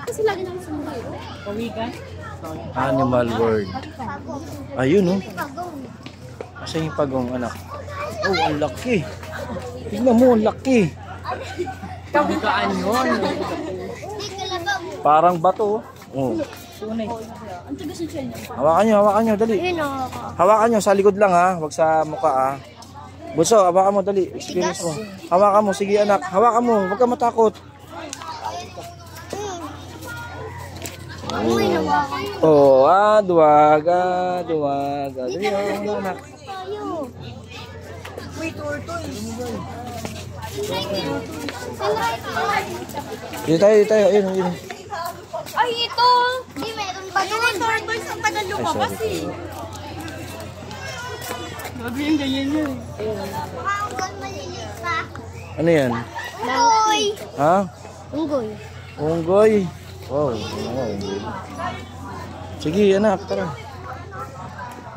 Kasi lagi naman sumuhay. Pawikan. Animal world. Ayun, oh. Asa yung pagong, anak? Oh, ang laki. Tignan mo, ang laki. Kabukaan yun. Parang bato, oh. Tunay. Hawakan nyo, dali. Hawakan nyo, sa likod lang ha, wag sa mukha ha. Bunso, hawakan mo, dali. Experience mo. Hawakan mo, sige anak. Hawakan mo, wag ka matakot. Oh, duwag. Dali, anak. Wait, tortoise. Dito tayo. Ayun. Ay, ito! Hindi, meron pa doon. Tortoise ang tagal lumabas eh. Grabe yung ganyan yun. Hanggang maliliit pa. Ano yan? Unggoy! Ha? Unggoy. Unggoy. Wow, unggoy. Sige, anak, tara.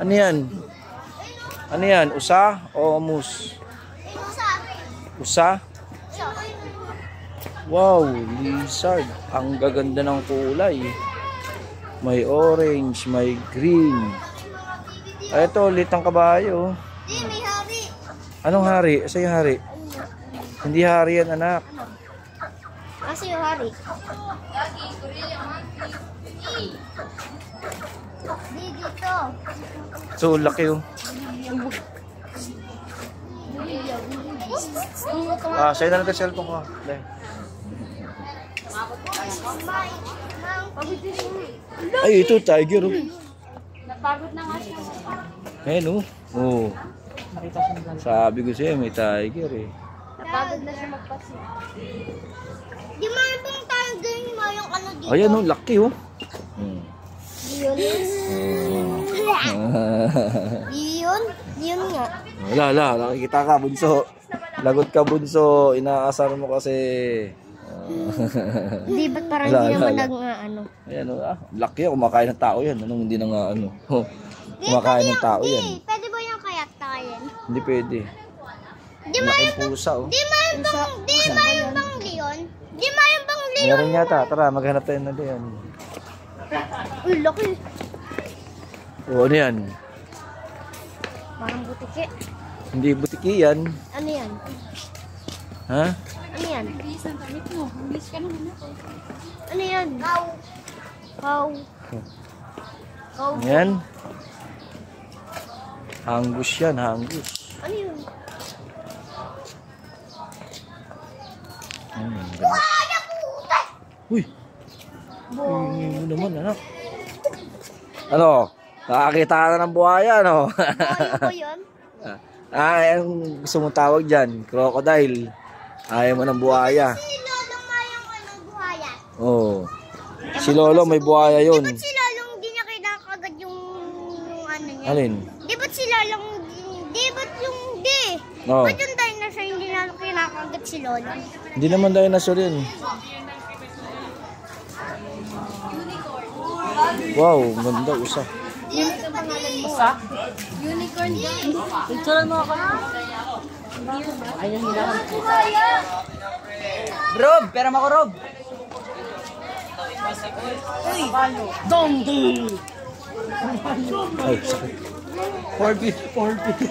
Ano yan? Usa o mus? Usa? Wow, lizard. Ang gaganda ng kulay. May orange, may green. Ay, ito, ulit ang kabayo. Hindi, may hari. Anong hari? Asa yung hari? Hindi hari yan, anak. Kasi yung hari. Di dito. So, laki oh. Sa'yo na natin cellphone ko. Dahil. Ay, ito, tiger oh. Napagod na nga siya. Ayan oh. Oh. Sabi ko sa'yo, may tiger eh. Napagod na siya magpasin. Di mo yung tiger mo yung ano dito. Ayan oh, laki oh. Yun nga. Wala, nakikita ka, bunso. Lagot ka, bunso. Inaasar mo kasi. Di ba't parang hindi naman nag-ano? Ayan o, laki yan. Kumakain ng tao yan. Anong hindi na nga ano? Kumakain ng tao yan. Pwede ba yung kayat-kayan? Hindi pwede. Laking pusa oh. Di ba yung bang leon? Di ba yung bang leon? Meron yata. Tara, maghanap tayo na leon. Uy, laki. O, ano yan? Parang butiki. Hindi butiki yan. Ano yan? Ha? Ano yan? Ano yan? Cow. Yan. Hangus yan, hangus. Ano yun? Uy! Uy, mo naman, anak. Ano? Nakakita ka na ng buhaya, no? Ano po yun? Yung gusto mong tawag dyan, crocodile. Ayaw mo ng buhaya. Si Lolo mayang anong buhaya? Oo. Si Lolo may buhaya yun. Di ba't si Lolong di niya kinakagad yung ano niya? Alin? Di ba't si Lolong, di ba't yung di? Oo. Ba't yung dinosaur hindi na kinakagat si Lolo? Hindi naman dinosaur yun. Wow, ganda usa. Usa? Unicorn guys. Picturean mo ako. Ayun nila. Buhaya! Rob! Pera mo ko, Rob! Uy! Dong! Ay, sakit. 450.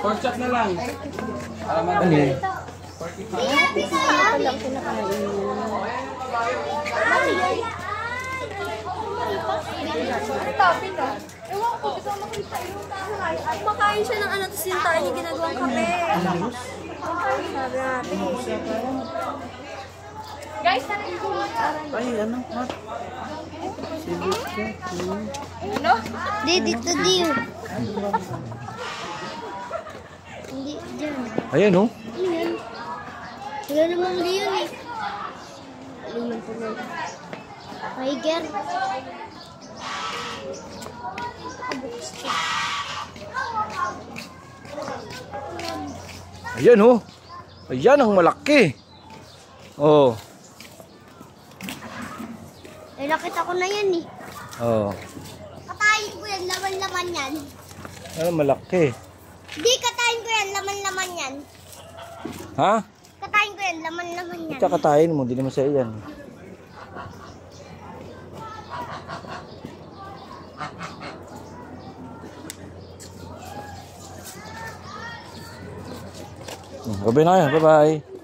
4 shot na lang. Ano yun? Kumakain siya ng ano, tapos yung tayo niya ginagawang kape. Guys, Ay, ano? ano? Di, dito, diyo. Hindi, dyan. Ayan, oh. Ano yan? Wala namang leon eh. Leon po na. Tiger. Ayan, oh. Ayan, ang malaki. Oh. Eh, nakita ko na yan eh. Oh. Katayin ko yan, laman-laman yan. Ano, malaki. Di, katayin ko yan, laman-laman yan. Ha? Katayin ko yan, laman naman yan. Kakatayin mo, hindi naman sa'yo yan. Gabi na kayo, bye-bye.